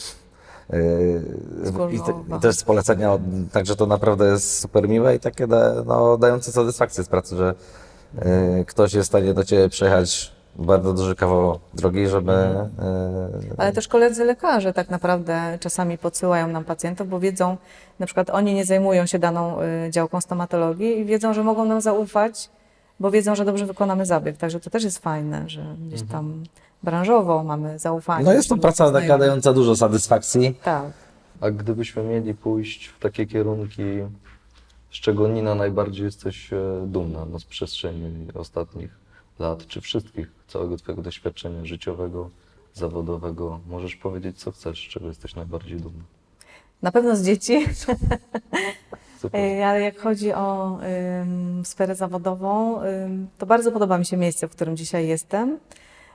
i też z polecenia, także to naprawdę jest super miłe i takie dające satysfakcję z pracy, że ktoś jest w stanie do Ciebie przejechać bardzo duży kawał drogi, żeby...
Ale też koledzy lekarze tak naprawdę czasami podsyłają nam pacjentów, bo wiedzą, na przykład oni nie zajmują się daną działką stomatologii i wiedzą, że mogą nam zaufać, bo wiedzą, że dobrze wykonamy zabieg. Także to też jest fajne, że gdzieś tam branżowo mamy zaufanie.
No jest to praca taka
znajomych.
dająca dużo satysfakcji.
Tak.
A gdybyśmy mieli pójść w takie kierunki, z czego Nina najbardziej jesteś dumna z przestrzeni ostatnich lat, czy wszystkich, całego Twojego doświadczenia życiowego, zawodowego, możesz powiedzieć, co chcesz, z czego jesteś najbardziej dumna?
Na pewno z dzieci,
Super.
ale jak chodzi o sferę zawodową, to bardzo podoba mi się miejsce, w którym dzisiaj jestem.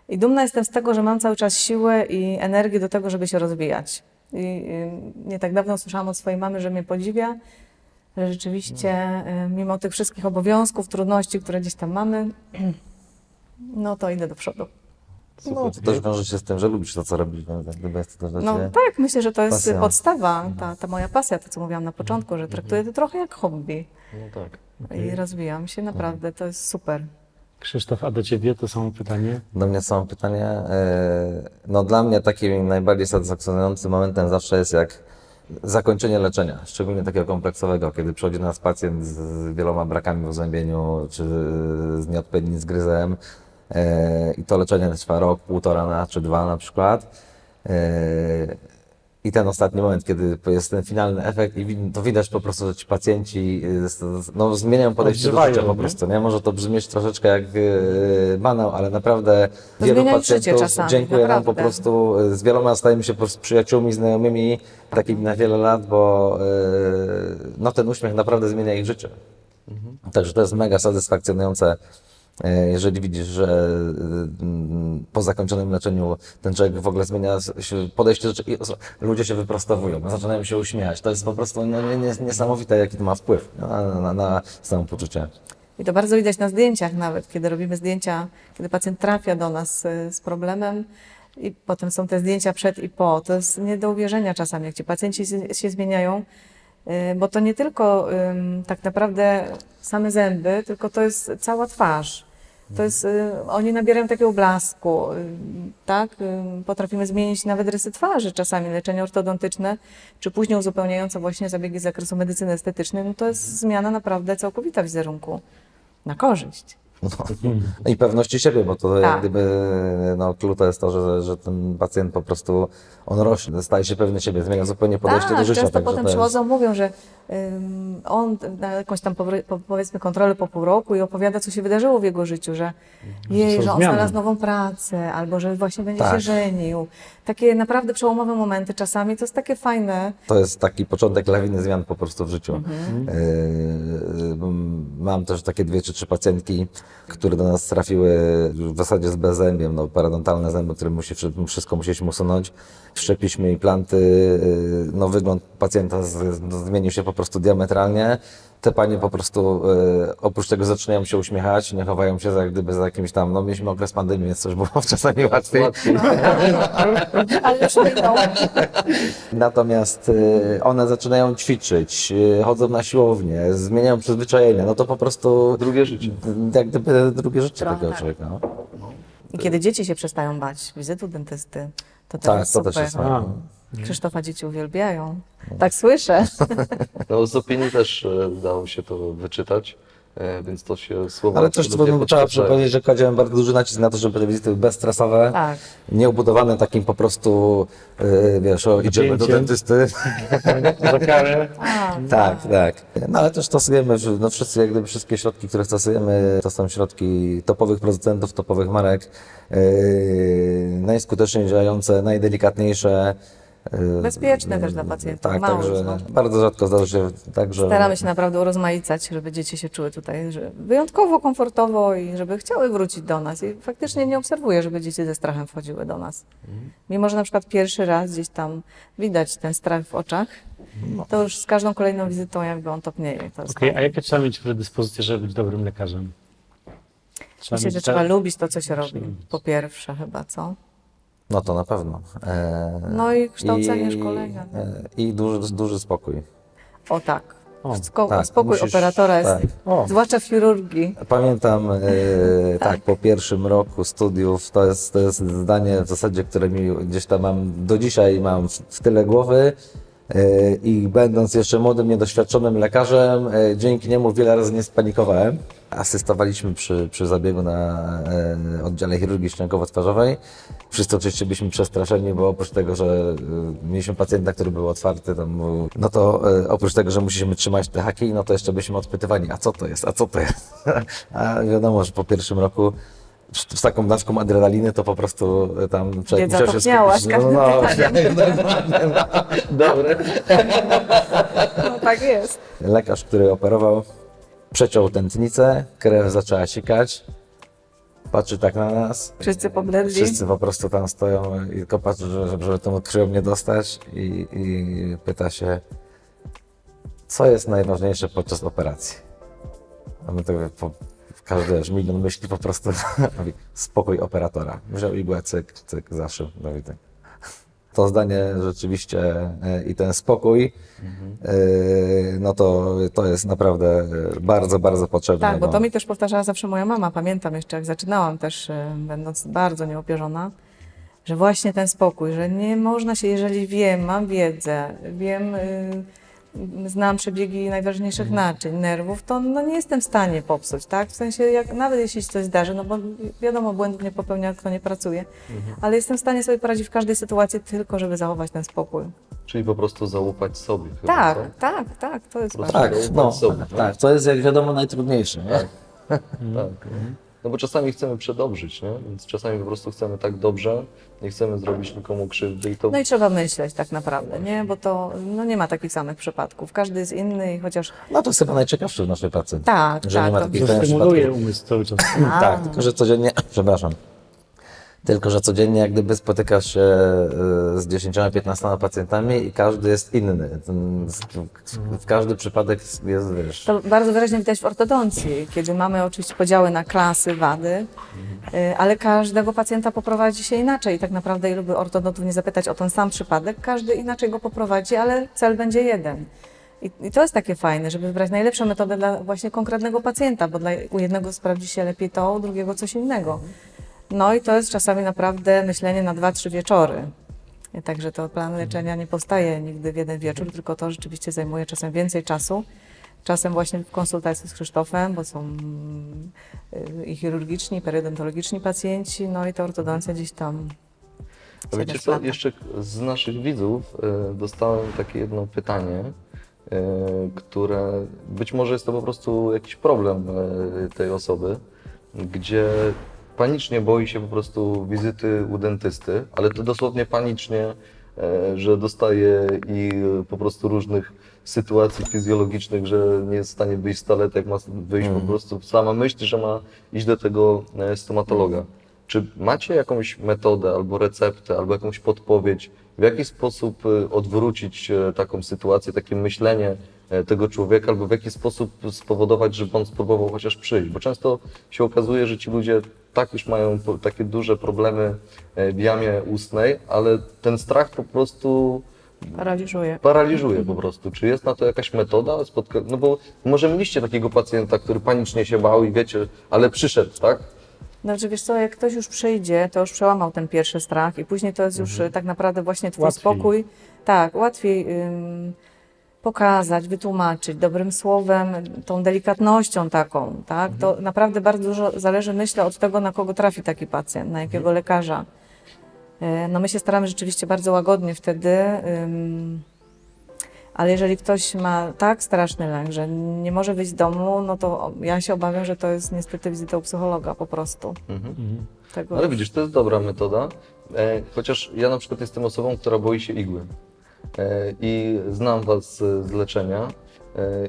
I dumna jestem z tego, że mam cały czas siłę i energię do tego, żeby się rozwijać. I nie tak dawno słyszałam od swojej mamy, że mnie podziwia, że rzeczywiście mimo tych wszystkich obowiązków, trudności, które gdzieś tam mamy, no to idę do przodu.
No, to też wiąże się z tym, że lubisz to, co robisz. Gdyby jest to dla
No
Ciebie
tak, myślę, że to jest
pasja.
podstawa, ta moja pasja, to co mówiłam na początku, że traktuję to trochę jak hobby
No tak.
i rozwijam się naprawdę, to jest super.
Krzysztof, a do Ciebie to samo pytanie?
Do mnie samo pytanie. No dla mnie takim najbardziej satysfakcjonującym momentem zawsze jest jak zakończenie leczenia, szczególnie takiego kompleksowego, kiedy przychodzi do nas pacjent z wieloma brakami w uzębieniu, czy z nieodpowiednim zgryzem i to leczenie trwa rok, półtora czy 2 na przykład. I ten ostatni moment, kiedy jest ten finalny efekt i to widać po prostu, że ci pacjenci no, zmieniają podejście do
Odżywają,
życia po
nie?
prostu, nie? Może to brzmieć troszeczkę jak banał, ale naprawdę
To
wielu
zmienia ich życie
pacjentów
czasami,
dziękuję nam po
naprawdę.
prostu. Z wieloma stajemy się po prostu przyjaciółmi, znajomymi, takimi na wiele lat, bo no, ten uśmiech naprawdę zmienia ich życie. Także to jest mega satysfakcjonujące. Jeżeli widzisz, że po zakończonym leczeniu ten człowiek w ogóle zmienia się podejście do rzeczy i ludzie się wyprostowują, zaczynają się uśmiechać. To jest po prostu niesamowite, jaki to ma wpływ na samopoczucie.
I to bardzo widać na zdjęciach nawet, kiedy robimy zdjęcia, kiedy pacjent trafia do nas z problemem i potem są te zdjęcia przed i po. To jest nie do uwierzenia czasami, jak ci pacjenci się zmieniają, bo to nie tylko tak naprawdę same zęby, tylko to jest cała twarz. To jest, oni nabierają takiego blasku, tak? Potrafimy zmienić nawet rysy twarzy czasami, leczenie ortodontyczne, czy później uzupełniające właśnie zabiegi z zakresu medycyny estetycznej, no to jest zmiana naprawdę całkowita wizerunku, na korzyść.
No i pewności siebie, bo to
Tak.
jak gdyby no, clue to jest to, że ten pacjent po prostu on rośnie, staje się pewny siebie, zmienia zupełnie podejście do życia.
często
także
potem
to jest-
przychodzą, mówią, że on na jakąś tam powiedzmy kontrolę po pół roku i opowiada, co się wydarzyło w jego życiu, że
są
że on
zmiany.
znalazł nową pracę, albo że właśnie będzie
Tak.
się żenił. Takie naprawdę przełomowe momenty czasami, to jest takie fajne.
To jest taki początek lawiny zmian po prostu w życiu. Mam też takie 2 czy 3 pacjentki, które do nas trafiły już w zasadzie z bezzębiem, no, parodontalne zęby, które wszystko musieliśmy usunąć. Wszczepiliśmy jej planty, no, wygląd pacjenta zmienił się po prostu diametralnie. Te panie po prostu oprócz tego zaczynają się uśmiechać, nie chowają się jak gdyby za jakimś tam, no mieliśmy okres pandemii, więc coś było czasami łatwiej.
Ale już minął.
Natomiast one zaczynają ćwiczyć, chodzą na siłownię, zmieniają przyzwyczajenia, no to po prostu
Drugie życie.
jak gdyby drugie życie
Trochę
takiego
tak.
człowieka. No.
I kiedy dzieci się przestają bać wizytu dentysty, to też
Tak,
jest
to
super.
też jest
A,
fajne.
Krzysztofa dzieci uwielbiają. Tak słyszę.
No z opinii też dało się to wyczytać, więc to się słowa
Ale też
absolutnie
trzeba
potwierdzają.
powiedzieć, że kładziemy bardzo duży nacisk na to, żeby te wizyty były bezstresowe,
Tak.
nieubudowane takim po prostu, wiesz, idziemy do
Napięciem.
dentysty.
za karę.
Tak, tak. No ale też stosujemy, no wszyscy, jak gdyby wszystkie środki, które stosujemy, to są środki topowych producentów, topowych marek, najskuteczniej działające, najdelikatniejsze.
Bezpieczne też dla pacjentów,
Tak,
mało
także
już, no.
bardzo rzadko zdarza się tak, że...
Staramy się naprawdę urozmaicać, żeby dzieci się czuły tutaj wyjątkowo komfortowo i żeby chciały wrócić do nas. I faktycznie nie obserwuję, żeby dzieci ze strachem wchodziły do nas. Mimo że na przykład pierwszy raz gdzieś tam widać ten strach w oczach, to już z każdą kolejną wizytą jakby on topnieje. To jest
Okej,
fajne.
a jakie trzeba mieć predyspozycje, żeby być dobrym lekarzem?
Myślę, że trzeba lubić to, co się robi. Po pierwsze chyba, co?
No to na pewno.
No i kształcenie, szkolenia.
I duży spokój.
O tak.
O,
tak,
Spokój
musisz-
operatora jest,
tak.
O.
zwłaszcza w chirurgii.
Pamiętam, tak, po pierwszym roku studiów, to jest zdanie w zasadzie, które mi gdzieś tam mam, do dzisiaj mam w tyle głowy i będąc jeszcze młodym, niedoświadczonym lekarzem, dzięki niemu wiele razy nie spanikowałem. Asystowaliśmy przy zabiegu na oddziale chirurgii szczękowo-twarzowej. Wszyscy oczywiście byliśmy przestraszeni, bo oprócz tego, że mieliśmy pacjenta, który był otwarty, tam, no to oprócz tego, że musieliśmy trzymać te haki, no to jeszcze byliśmy odpytywani, a co to jest, a co to jest? A wiadomo, że po pierwszym roku z taką dawką adrenaliny to po prostu tam człowiek
Wiedza
musiał się
topniała
skupić.
z każdym
Dobre.
No tak jest.
Lekarz, który operował, przeciął tętnicę, krew zaczęła sikać, patrzy tak na nas.
Wszyscy pobledli.
Wszyscy po prostu tam stoją i tylko patrzą, żeby tą krwią nie dostać i pyta się, co jest najważniejsze podczas operacji. A my to każdy już milion myśli po prostu, mówi, spokój operatora. Wziął igłę, cyk, cyk, zaszył, do widzenia. To zdanie rzeczywiście i ten spokój, no to jest naprawdę bardzo, bardzo potrzebne.
Tak, bo to mi też powtarzała zawsze moja mama. Pamiętam jeszcze, jak zaczynałam też, będąc bardzo nieopierzona, że właśnie ten spokój, że nie można się, jeżeli wiem, mam wiedzę, wiem, znam przebiegi najważniejszych naczyń, nerwów, to no, nie jestem w stanie popsuć, tak? W sensie, nawet jeśli się coś zdarzy, no bo wiadomo, błędów nie popełnia, kto nie pracuje, ale jestem w stanie sobie poradzić w każdej sytuacji, tylko żeby zachować ten spokój.
Czyli po prostu zaufać sobie chyba,
Tak,
co?
tak, to jest
Po
ważne.
prostu
Tak,
zaufać
no,
sobie, no.
tak, to jest jak wiadomo najtrudniejsze. Nie?
Tak. No bo czasami chcemy przedobrzyć, nie? Więc czasami po prostu chcemy tak dobrze, nie chcemy zrobić nikomu krzywdy i to
No i trzeba myśleć tak naprawdę, nie? Bo to no, nie ma takich samych przypadków. Każdy jest inny i chociaż
No to jest chyba najciekawsze w naszej pracy.
tak,
Że nie ma
to
takich
Że
samych
stymuluje
przypadków.
umysł cały czas.
Tak, tylko że codziennie, przepraszam, tylko że codziennie jak gdyby spotykasz się z 10-15 pacjentami i każdy jest inny. Każdy przypadek jest, wiesz...
To bardzo wyraźnie widać w ortodoncji, kiedy mamy oczywiście podziały na klasy, wady, ale każdego pacjenta poprowadzi się inaczej. Tak naprawdę, ilu by ortodontów nie zapytać o ten sam przypadek, każdy inaczej go poprowadzi, ale cel będzie jeden. I to jest takie fajne, żeby wybrać najlepszą metodę dla właśnie konkretnego pacjenta, bo u jednego sprawdzi się lepiej to, u drugiego coś innego. No i to jest czasami naprawdę myślenie na 2-3 wieczory. Także to plan leczenia nie powstaje nigdy w jeden wieczór, tylko to rzeczywiście zajmuje czasem więcej czasu. Czasem właśnie w konsultacji z Krzysztofem, bo są i chirurgiczni, i periodontologiczni pacjenci, no i ta ortodoncja gdzieś tam.
A wiecie
też
co,
lata.
jeszcze z naszych widzów dostałem takie jedno pytanie, które być może jest to po prostu jakiś problem tej osoby, gdzie panicznie boi się po prostu wizyty u dentysty, ale to dosłownie panicznie, że dostaje i po prostu różnych sytuacji fizjologicznych, że nie jest w stanie wyjść z toalety, ma wyjść po prostu, sama myśli, że ma iść do tego stomatologa. Czy macie jakąś metodę, albo receptę, albo jakąś podpowiedź, w jaki sposób odwrócić taką sytuację, takie myślenie tego człowieka, albo w jaki sposób spowodować, żeby on spróbował chociaż przyjść? Bo często się okazuje, że ci ludzie tak już mają takie duże problemy w jamie ustnej, ale ten strach po prostu
Paraliżuje.
po prostu. Czy jest na to jakaś metoda? No bo może mieliście takiego pacjenta, który panicznie się bał i wiecie, ale przyszedł, tak?
Znaczy wiesz co, jak ktoś już przyjdzie, to już przełamał ten pierwszy strach i później to jest już tak naprawdę właśnie twój
Łatwiej.
spokój. Tak, łatwiej pokazać, wytłumaczyć dobrym słowem, tą delikatnością taką, tak? To naprawdę bardzo dużo zależy, myślę, od tego, na kogo trafi taki pacjent, na jakiego lekarza. No my się staramy rzeczywiście bardzo łagodnie wtedy, Ale jeżeli ktoś ma tak straszny lęk, że nie może wyjść z domu, no to ja się obawiam, że to jest niestety wizyta u psychologa po prostu. Tego
Ale widzisz, to jest dobra metoda, chociaż ja na przykład jestem osobą, która boi się igły. I znam Was z leczenia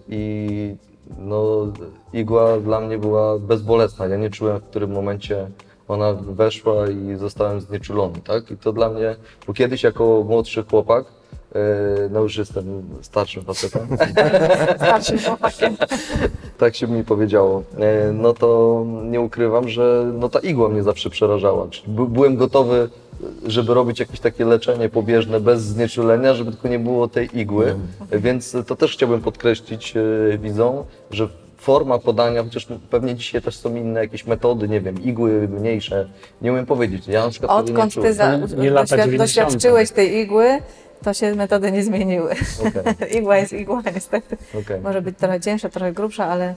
i no, igła dla mnie była bezbolesna. Ja nie czułem, w którym momencie ona weszła i zostałem znieczulony, tak? I to dla mnie, bo kiedyś jako młodszy chłopak, no już jestem starszym facetem,
starszym chłopakiem.
tak się mi powiedziało, no to nie ukrywam, że no ta igła mnie zawsze przerażała. Byłem gotowy, żeby robić jakieś takie leczenie pobieżne bez znieczulenia, żeby tylko nie było tej igły, więc to też chciałbym podkreślić widzom, że forma podania, chociaż pewnie dzisiaj też są inne jakieś metody, nie wiem, igły mniejsze, nie umiem powiedzieć. Ja na przykład tego
Odkąd
nie
ty
czułem.
Nie lata 90.
doświadczyłeś tej igły, to się metody nie zmieniły.
Okej.
Igła jest igła niestety.
Okej.
Może być trochę cięższa, trochę grubsza, ale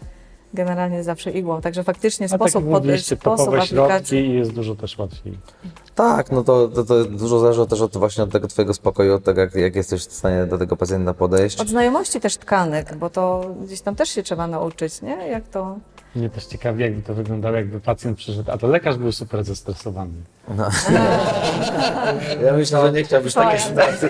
generalnie zawsze igłą. Także faktycznie
A tak
sposób,
jak mówiliście,
sposób
topowe
aplikacji.
środki i jest dużo też łatwiej.
Tak, no to dużo zależy też właśnie od tego twojego spokoju, od tego jak jesteś w stanie do tego pacjenta podejść.
Od znajomości też tkanek, bo to gdzieś tam też się trzeba nauczyć, nie? Jak to...
Mnie też ciekawi, jakby to wyglądało, jakby pacjent przyszedł, a to lekarz był super zestresowany.
Ja myślę, że nie chciałbyś takiej sytuacji.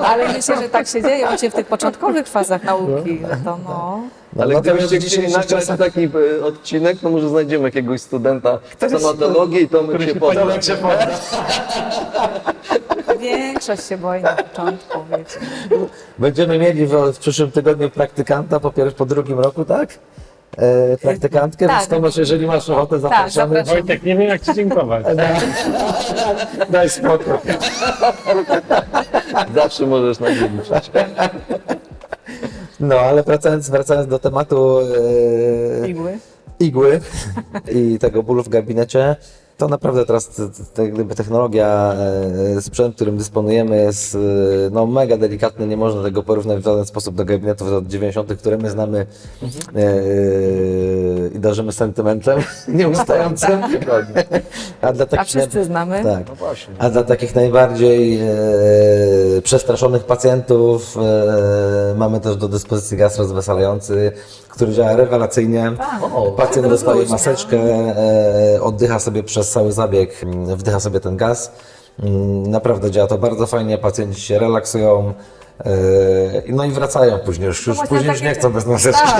Ale myślę, że tak się dzieje właśnie w tych początkowych fazach nauki, że to no...
Ale
no,
gdybyście
natomiast
chcieli
dzisiejszych
nagrać
czasach-
taki odcinek, to może znajdziemy jakiegoś studenta stomatologii i Tomek się podda.
Większość się boi na początku, wiecie.
Będziemy mieli w przyszłym tygodniu praktykanta po drugim roku, tak? Praktykantkę,
Tak.
więc Tomasz, jeżeli masz ochotę, zapraszamy.
zapraszam.
Wojtek, nie wiem jak Ci dziękować.
Daj spokój.
Zawsze możesz na mnie liczyć.
No, ale wracając do tematu igły i tego bólu w gabinecie, to naprawdę teraz jak gdyby technologia, sprzęt, którym dysponujemy jest no, mega delikatny, nie można tego porównać w żaden sposób do gabinetów z lat 90., które my znamy i darzymy sentymentem nieustającym. A dla
A
takich
wszyscy znamy.
tak.
No właśnie.
A dla takich najbardziej przestraszonych pacjentów mamy też do dyspozycji gaz rozweselający, który działa rewelacyjnie. Pacjent dostaje maseczkę, oddycha sobie przez cały zabieg, wdycha sobie ten gaz. Naprawdę działa to bardzo fajnie, pacjenci się relaksują. No i wracają później, już
właśnie
później już
takie-
nie chcą bez maseczki.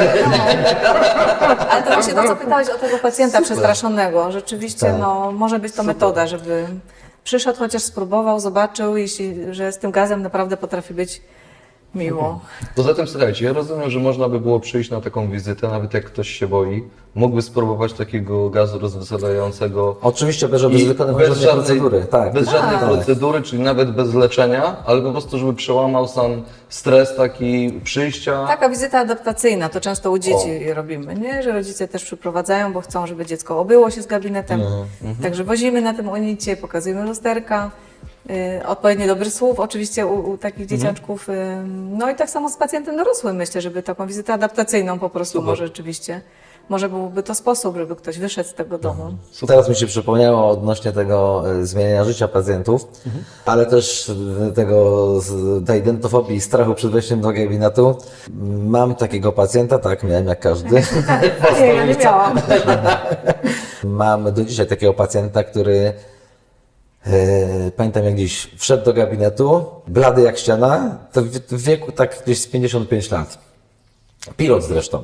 Ale to właśnie to, co pytałeś o tego pacjenta przestraszonego. Rzeczywiście no, może być to metoda, żeby przyszedł, chociaż spróbował, zobaczył, że z tym gazem naprawdę potrafi być miło.
Poza tym słuchajcie, ja rozumiem, że można by było przyjść na taką wizytę, nawet jak ktoś się boi, mógłby spróbować takiego gazu rozweselającego.
Oczywiście, bez
I
wykonywania żadnej procedury. Tak.
Bez żadnej procedury, czyli nawet bez leczenia, ale po prostu, żeby przełamał sam stres taki przyjścia.
Taka wizyta adaptacyjna, to często u dzieci robimy, nie? Że rodzice też przyprowadzają, bo chcą, żeby dziecko obyło się z gabinetem. Także wozimy na tym unicie, pokazujemy lusterka, odpowiednio dobrych słów oczywiście u takich dzieciaczków. No i tak samo z pacjentem dorosłym myślę, żeby taką wizytę adaptacyjną po prostu może rzeczywiście, może byłby to sposób, żeby ktoś wyszedł z tego domu.
Teraz mi się przypomniało odnośnie tego zmieniania życia pacjentów, ale też tej dentofobii i strachu przed wejściem do gabinetu. Mam takiego pacjenta, tak, miałem jak każdy.
Nie, ja nie miałam.
Mam do dzisiaj takiego pacjenta, który pamiętam jak gdzieś wszedł do gabinetu, blady jak ściana, to w wieku tak gdzieś z 55 lat. Pilot zresztą.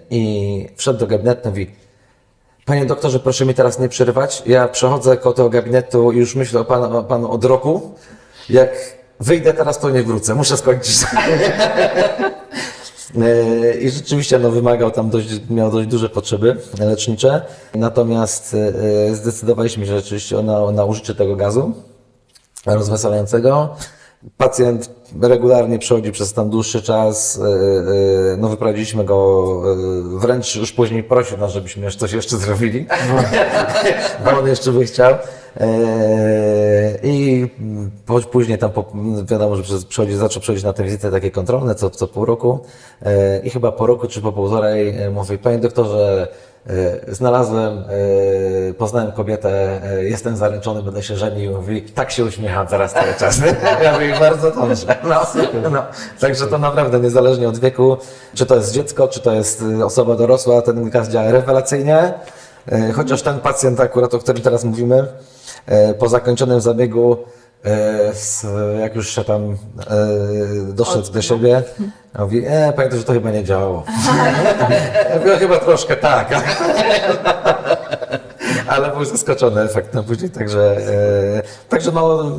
I wszedł do gabinetu i mówi: panie doktorze, proszę mi teraz nie przerywać. Ja przechodzę koło tego gabinetu i już myślę o panu od roku. Jak wyjdę teraz, to nie wrócę. Muszę skończyć. I rzeczywiście no, miał dość duże potrzeby lecznicze. Natomiast zdecydowaliśmy się rzeczywiście na użycie tego gazu rozweselającego. Pacjent regularnie przechodzi przez tam dłuższy czas. No, wyprowadziliśmy go, wręcz już później prosił nas, żebyśmy coś jeszcze zrobili, bo on jeszcze by chciał. I później tam wiadomo, że zaczął przychodzić na te wizyty takie kontrolne co pół roku. I chyba po roku czy po półtorej mówi: panie doktorze, poznałem kobietę, jestem zaręczony, będę się żenił. Mówi: tak się uśmiecham teraz cały czas. Ja mówię: bardzo dobrze. No. Także to naprawdę niezależnie od wieku, czy to jest dziecko, czy to jest osoba dorosła, ten gaz działa rewelacyjnie. Chociaż ten pacjent akurat, o którym teraz mówimy, po zakończonym zabiegu, jak już się tam doszedł do siebie, mówi: pamiętaj, że to chyba nie działało. Ja mówię: chyba troszkę tak. Ale był zaskoczony efektem później, także no,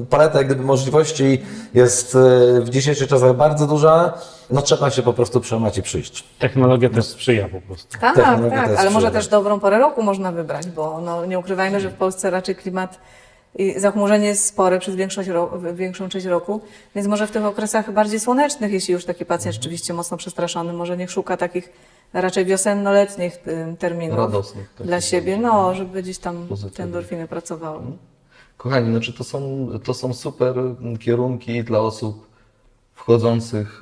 paleta jak gdyby możliwości jest w dzisiejszych czasach bardzo duża. No trzeba się po prostu przełamać i przyjść.
Technologia też sprzyja po prostu.
Tak,
Technologia
tak,
to jest
ale może
przyjemne.
też dobrą porę roku można wybrać, bo no, nie ukrywajmy, że w Polsce raczej klimat i zachmurzenie jest spore przez większą część roku, więc może w tych okresach bardziej słonecznych, jeśli już taki pacjent rzeczywiście mocno przestraszony, może niech szuka takich raczej wiosenno-letnich terminów
Radosnych.
dla siebie, no, żeby gdzieś tam
Pozytywnych.
te endorfiny pracowały.
Kochani, znaczy to są super kierunki dla osób wchodzących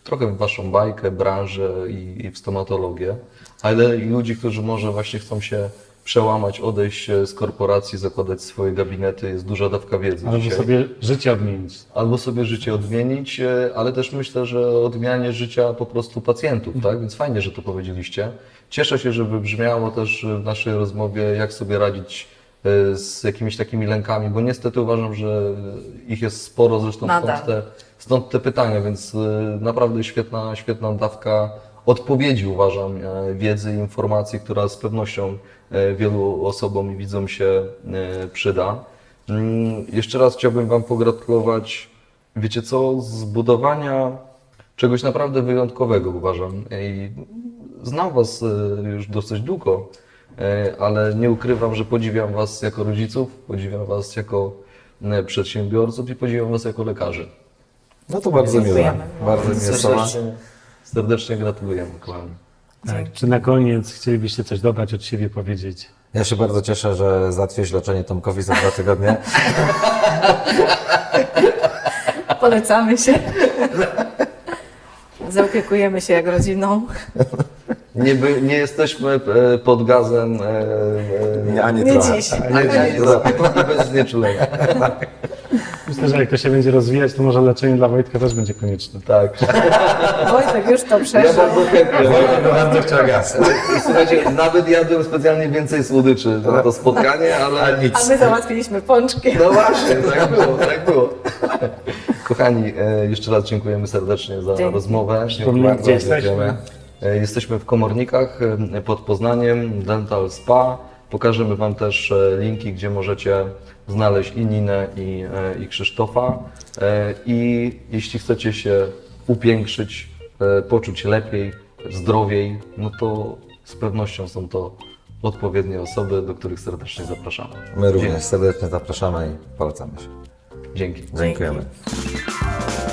trochę w waszą bajkę, branżę i w stomatologię, ale i ludzi, którzy może właśnie chcą się przełamać, odejść z korporacji, zakładać swoje gabinety, jest duża dawka wiedzy
Albo
dzisiaj.
sobie życie odmienić.
Albo sobie życie odmienić, ale też myślę, że odmianie życia po prostu pacjentów, tak? Więc fajnie, że to powiedzieliście. Cieszę się, że wybrzmiało też w naszej rozmowie, jak sobie radzić z jakimiś takimi lękami, bo niestety uważam, że ich jest sporo, zresztą
Nadal.
stąd te pytania, więc naprawdę świetna dawka odpowiedzi, uważam, wiedzy i informacji, która z pewnością wielu osobom i widzom się przyda. Jeszcze raz chciałbym Wam pogratulować, wiecie co, zbudowania czegoś naprawdę wyjątkowego, uważam. I znam Was już dosyć długo, ale nie ukrywam, że podziwiam Was jako rodziców, podziwiam Was jako przedsiębiorców i podziwiam Was jako lekarzy.
No to bardzo miłe.
Dziękujemy.
Bardzo miłe słowa.
Serdecznie gratulujemy, kochani.
Tak. Czy na koniec chcielibyście coś dodać, od siebie powiedzieć?
Ja się bardzo cieszę, że załatwiłeś leczenie Tomkowi za 2 tygodnie.
Polecamy się. Zaopiekujemy się jak rodziną.
Nie jesteśmy pod gazem
Ani
Nie
trochę.
dziś.
ani bez znieczulenia.
Myślę, że jak to się będzie rozwijać, to może leczenie dla Wojtka też będzie konieczne.
Tak.
Wojtek już to
Ja
przeżył.
bardzo chętnie.
Bardzo chciał gaz.
I słuchajcie, nawet jadłem specjalnie więcej słodyczy na to spotkanie, ale
A my załatwiliśmy pączki.
no właśnie, tak było. Kochani, jeszcze raz dziękujemy serdecznie za
Dzięki.
rozmowę.
Przypomnijmy, gdzie jesteśmy.
Dziękujemy. Jesteśmy w Komornikach pod Poznaniem, Dental Spa. Pokażemy Wam też linki, gdzie możecie znaleźć i Ninę, i Krzysztofa. I jeśli chcecie się upiększyć, poczuć lepiej, zdrowiej, no to z pewnością są to odpowiednie osoby, do których serdecznie zapraszamy.
My również serdecznie zapraszamy i polecamy się.
Dzięki.
Dziękujemy.
Dzięki.